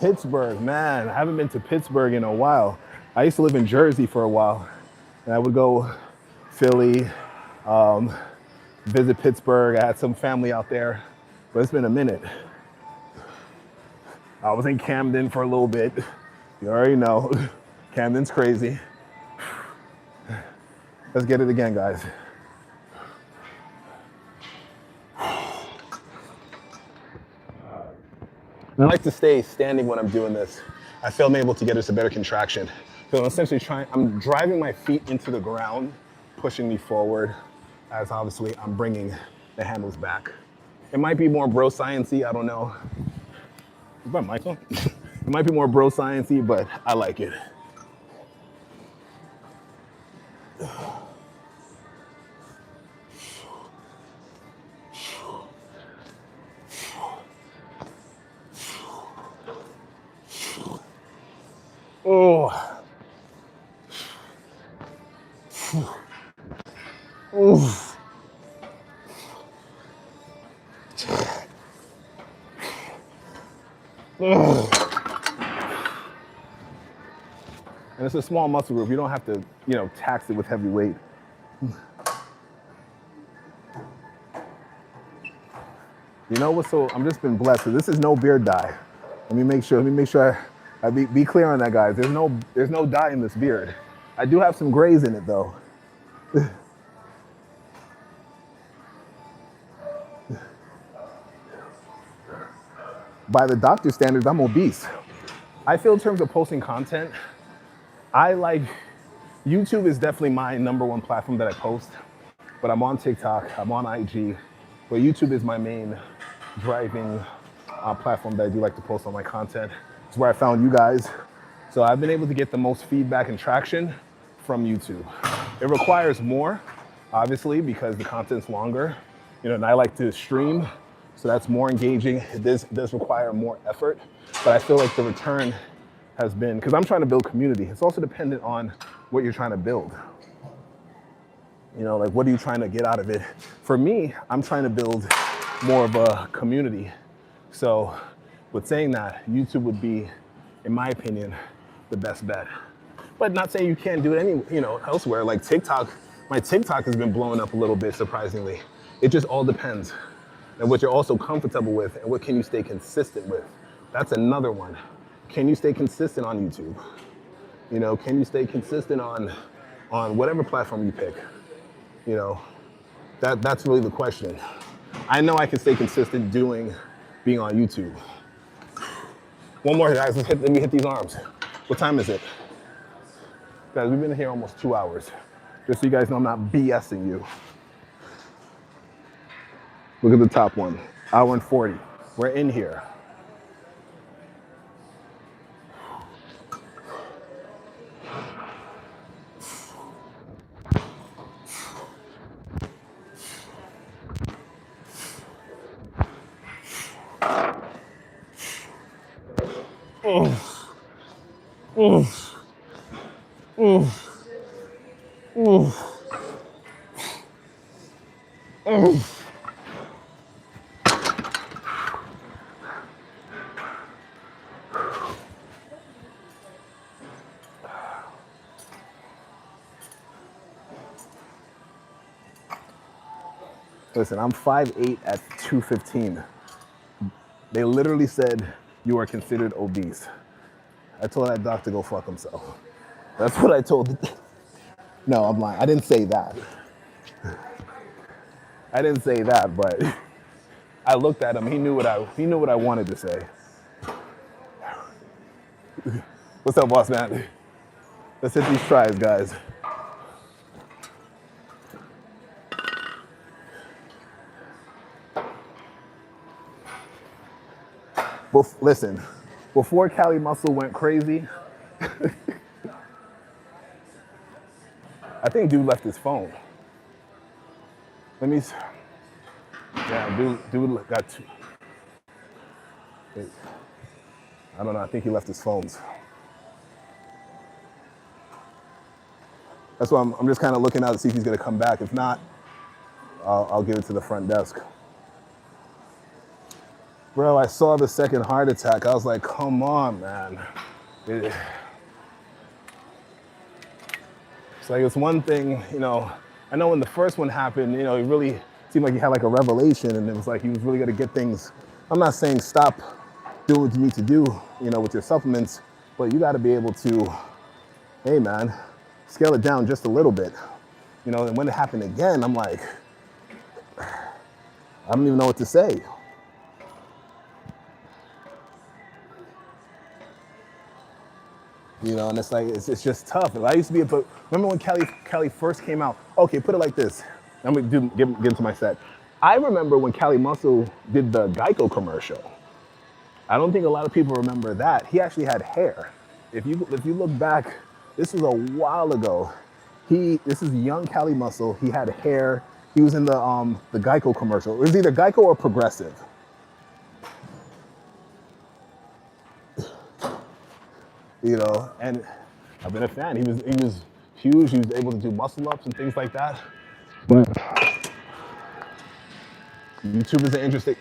Pittsburgh, man, I haven't been to Pittsburgh in a while. I used to live in Jersey for a while, and I would go Philly, visit Pittsburgh. I had some family out there, but it's been a minute. I was in Camden for a little bit. You already know, Camden's crazy. Let's get it again, guys. I like to stay standing when I'm doing this. I feel I'm able to get us a better contraction. So I'm essentially I'm driving my feet into the ground, pushing me forward, as obviously I'm bringing the handles back. It might be more bro science-y, I don't know. Is my mic on? It might be more bro science-y, but I like it. Oh. Oof. And it's a small muscle group. You don't have to, tax it with heavy weight. I'm just been blessed. So this is no beard dye. Let me make sure I be clear on that, guys. There's no dye in this beard. I do have some grays in it though. By the doctor standards, I'm obese. I feel in terms of posting content, YouTube is definitely my #1 platform that I post, but I'm on TikTok, I'm on IG, but YouTube is my main driving platform that I do like to post on my content. It's where I found you guys. So I've been able to get the most feedback and traction from YouTube. It requires more, obviously, because the content's longer, and I like to stream, so that's more engaging. It does require more effort, but I feel like the return has been, because I'm trying to build community, it's also dependent on what you're trying to build. You know, like what are you trying to get out of it? For me, I'm trying to build more of a community. So with saying that, YouTube would be, in my opinion, the best bet. But not saying you can't do it any, you know, elsewhere. Like TikTok, my TikTok has been blowing up a little bit, surprisingly. It just all depends. And what you're also comfortable with and what can you stay consistent with. That's another one. Can you stay consistent on YouTube? You know, can you stay consistent on whatever platform you pick? You know, that's really the question. I know I can stay consistent being on YouTube. One more, guys. Let me hit these arms. What time is it? Guys, we've been here almost 2 hours. Just so you guys know I'm not BSing you. Look at the top one, hour and 40. We're in here. Listen, I'm 5'8" at 215. They literally said you are considered obese. I told that doc to go fuck himself. That's what I told. No, I'm lying. I didn't say that. I didn't say that, but I looked at him. He knew what I wanted to say. What's up, boss man? Let's hit these tries, guys. Listen, before Cali Muscle went crazy, I think dude left his phone. Yeah, dude got two. I don't know, I think he left his phones. That's why I'm just kind of looking out to see if he's gonna come back. If not, I'll give it to the front desk. Bro, I saw the second heart attack. I was like, come on, man. It's like, it's one thing, you know, I know when the first one happened, you know, it really seemed like he had like a revelation and it was like he was really gonna get things. I'm not saying stop doing what you need to do, you know, with your supplements, but you gotta be able to, hey man, scale it down just a little bit. You know, and when it happened again, I'm like, I don't even know what to say. You know, and it's like, it's just tough. I used to be remember when Cali first came out? Okay, put it like this. Let me get into my set. I remember when Cali Muscle did the Geico commercial. I don't think a lot of people remember that. He actually had hair. If you look back, this was a while ago. This is young Cali Muscle. He had hair. He was in the Geico commercial. It was either Geico or Progressive. You know, and I've been a fan. He was huge. He was able to do muscle ups and things like that. But YouTube is an interesting.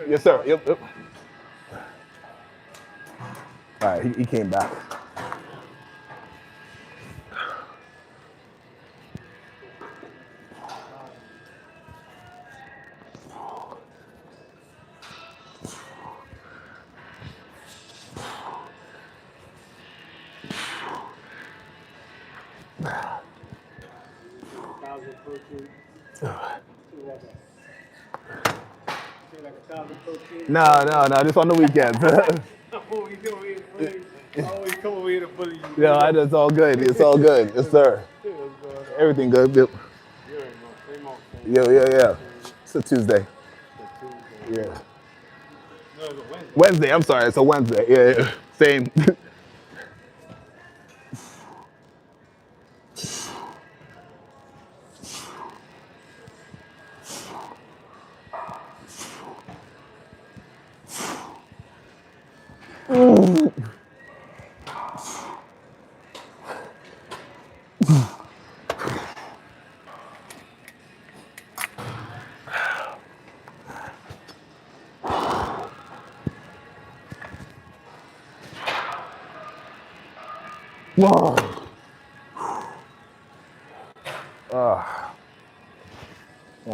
Yes, sir. Yep. All right, he came back. No, just on the weekends. Yeah, it's all good. It's all good. Yes, sir. Everything good. Yep. Yeah. It's a Tuesday. Yeah. No, it's a Wednesday. Wednesday, I'm sorry. It's a Wednesday. Yeah. Same. Whoa. I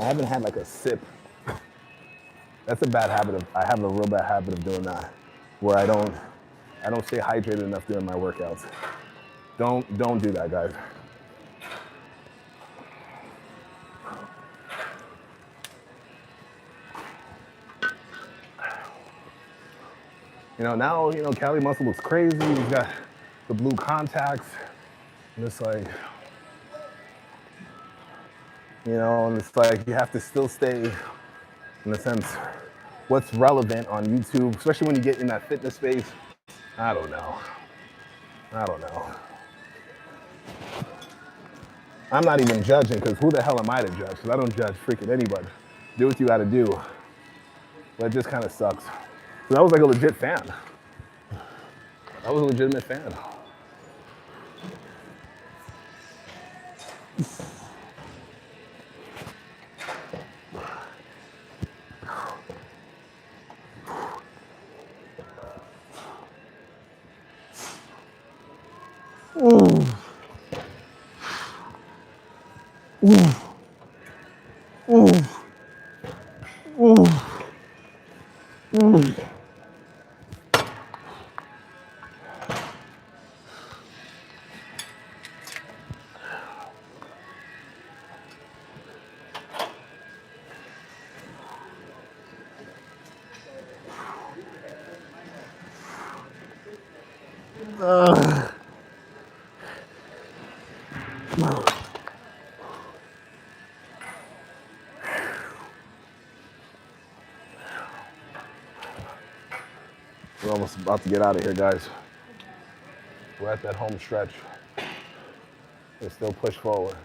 haven't had like a sip. That's a bad habit I have a real bad habit of doing that, where I don't stay hydrated enough during my workouts. Don't do that, guys. Now, Cali Muscle looks crazy. He's got the blue contacts. And it's like, and it's like you have to still stay, in a sense, what's relevant on YouTube, especially when you get in that fitness space. I don't know. I'm not even judging, because who the hell am I to judge? Because I don't judge freaking anybody. Do what you got to do. But it just kind of sucks. So I was like a legit fan. I was a legitimate fan. Ooh. Ooh. Ooh. Ooh. Ooh. We're almost about to get out of here, guys. We're at that home stretch. Let's still push forward.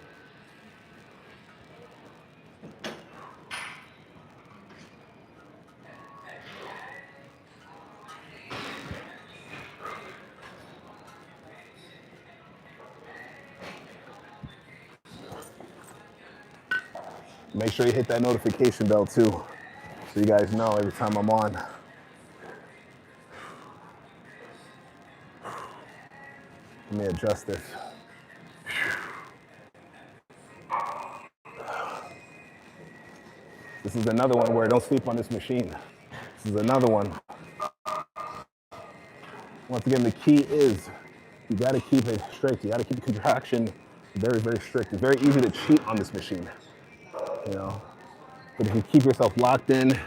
Make sure you hit that notification bell too, so you guys know every time I'm on. Let me adjust this. This is another one where don't sleep on this machine. This is another one. Once again, the key is you got to keep it strict. You got to keep the contraction very, very strict. It's very easy to cheat on this machine, But if you keep yourself locked in,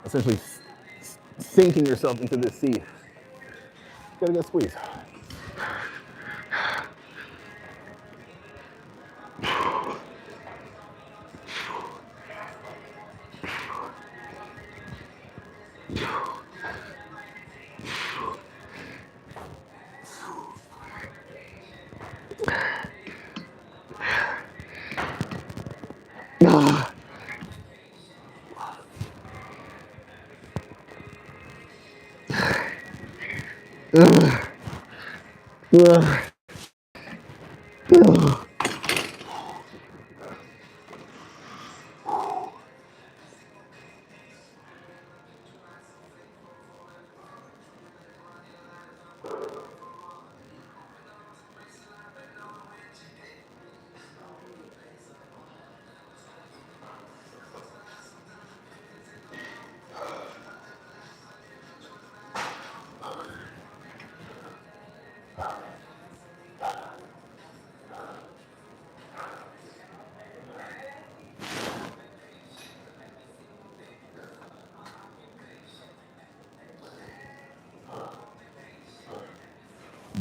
essentially sinking yourself into this seat, you got to get squeezed.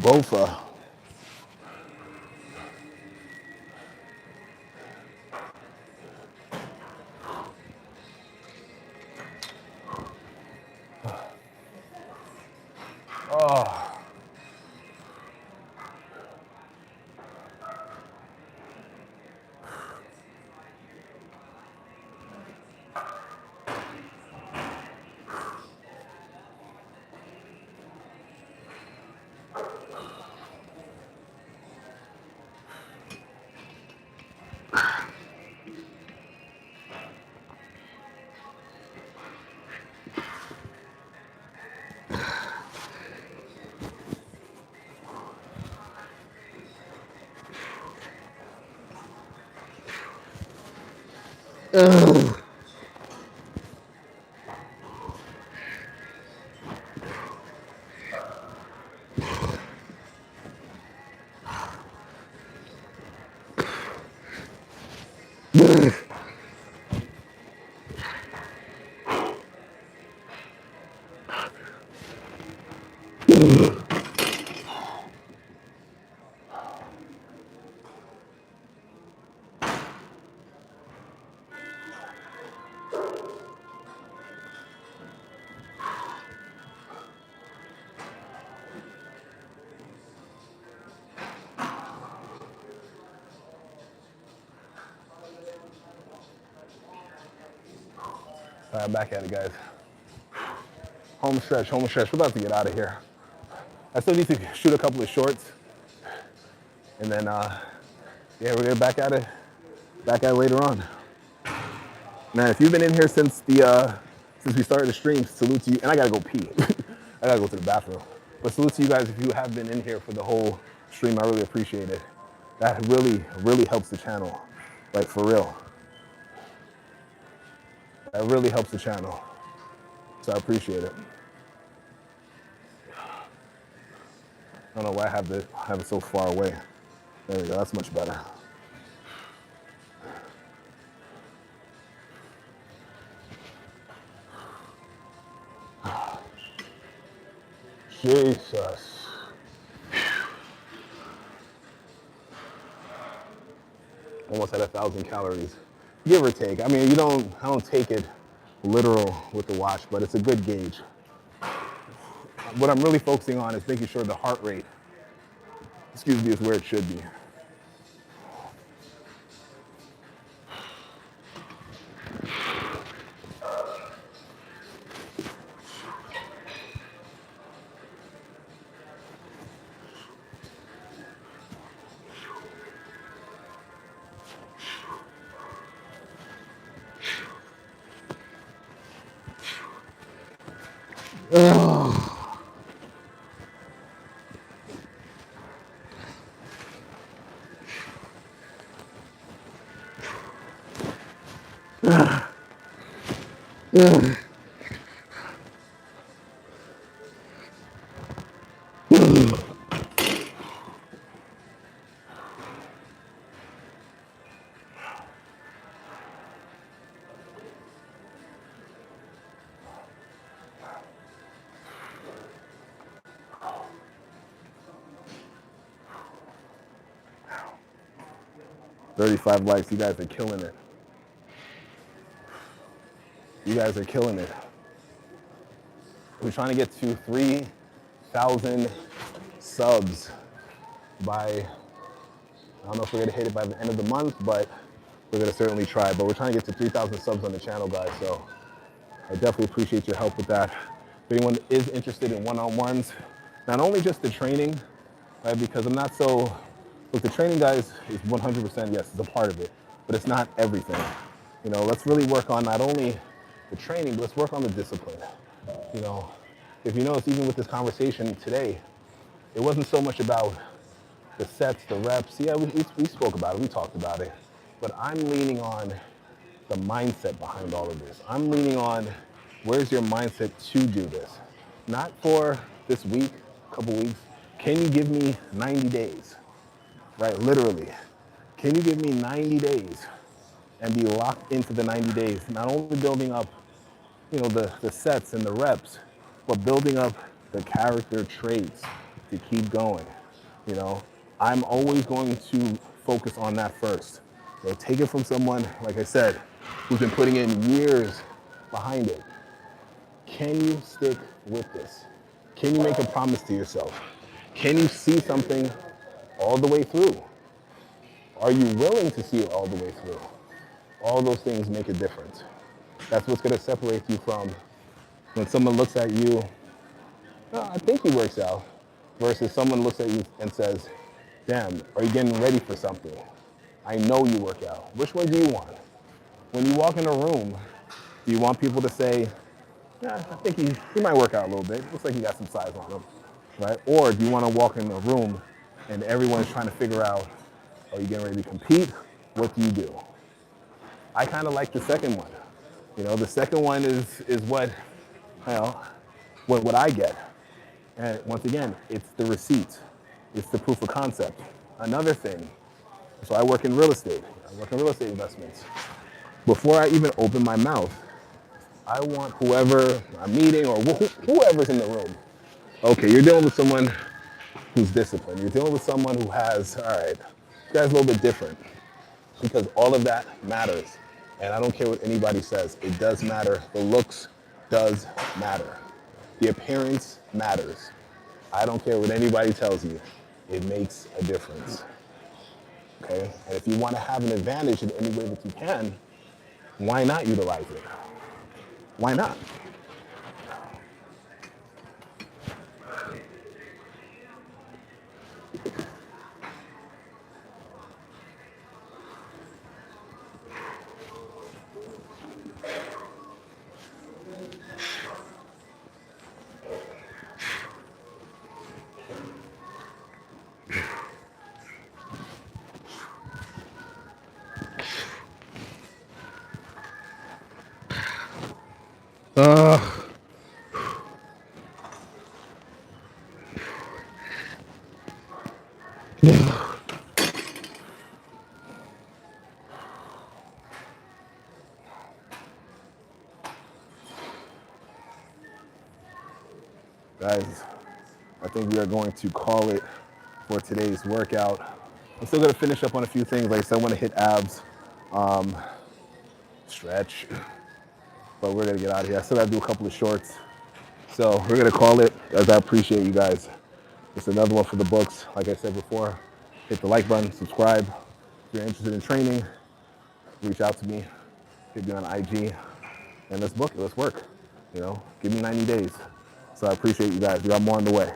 Bofa. Oh. Ugh. All right, back at it, guys. Home stretch, home stretch. We're about to get out of here. I still need to shoot a couple of shorts. And then, yeah, we're gonna back at it later on. Man, if you've been in here since we started the stream, salute to you. And I gotta go pee. I gotta go to the bathroom. But salute to you guys if you have been in here for the whole stream. I really appreciate it. That really, really helps the channel. Like, for real. That really helps the channel. So I appreciate it. I don't know why I have it so far away. There we go, that's much better. Jesus. Almost at 1,000 calories, give or take. I mean, I don't take it literal with the watch, but it's a good gauge. What I'm really focusing on is making sure the heart rate, is where it should be. Ugh. 35 likes, you guys are killing it. You guys are killing it. We're trying to get to 3,000 subs by, I don't know if we're gonna hit it by the end of the month, but we're gonna certainly try. But we're trying to get to 3,000 subs on the channel, guys, so I definitely appreciate your help with that. If anyone is interested in one-on-ones, not only just the training, right, because I'm not so, look, the training, guys, is 100%, yes, it's a part of it, but it's not everything. You know, let's really work on not only the training, but let's work on the discipline. You know, if you notice, even with this conversation today, it wasn't so much about the sets, the reps. Yeah, we spoke about it, we talked about it, but I'm leaning on the mindset behind all of this. I'm leaning on where's your mindset to do this? Not for this week, couple weeks. Can you give me 90 days? Right, literally. Can you give me 90 days and be locked into the 90 days? Not only building up, you know, the sets and the reps, but building up the character traits to keep going. You know, I'm always going to focus on that first. So take it from someone, like I said, who's been putting in years behind it. Can you stick with this? Can you make a promise to yourself? Can you see something all the way through? Are you willing to see it all the way through? All those things make a difference. That's what's gonna separate you from when someone looks at you, oh, I think he works out, versus someone looks at you and says, damn, are you getting ready for something? I know you work out. Which one do you want? When you walk in a room, do you want people to say, yeah, I think he might work out a little bit. Looks like he got some size on him, right? Or do you want to walk in a room and everyone is trying to figure out, are you getting ready to compete? What do you do? I kind of like the second one. You know, the second one is what, well, what I get. And once again, it's the receipt. It's the proof of concept. Another thing, so I work in real estate. I work in real estate investments. Before I even open my mouth, I want whoever I'm meeting or whoever's in the room. Okay, you're dealing with someone who's disciplined. You're dealing with someone who has, all right, this guy's a little bit different because all of that matters. And I don't care what anybody says. It does matter. The looks does matter. The appearance matters. I don't care what anybody tells you. It makes a difference. Okay? And if you want to have an advantage in any way that you can, why not utilize it? Why not? Guys, I think we are going to call it for today's workout. I'm still gonna finish up on a few things. Like I said, I wanna hit abs, stretch, but we're gonna get out of here. I still gotta do a couple of shorts. So we're gonna call it, as I appreciate you guys. It's another one for the books. Like I said before, hit the like button, subscribe. If you're interested in training, reach out to me, hit me on IG, and let's book it, let's work. You know, give me 90 days. So I appreciate you guys. We got more on the way.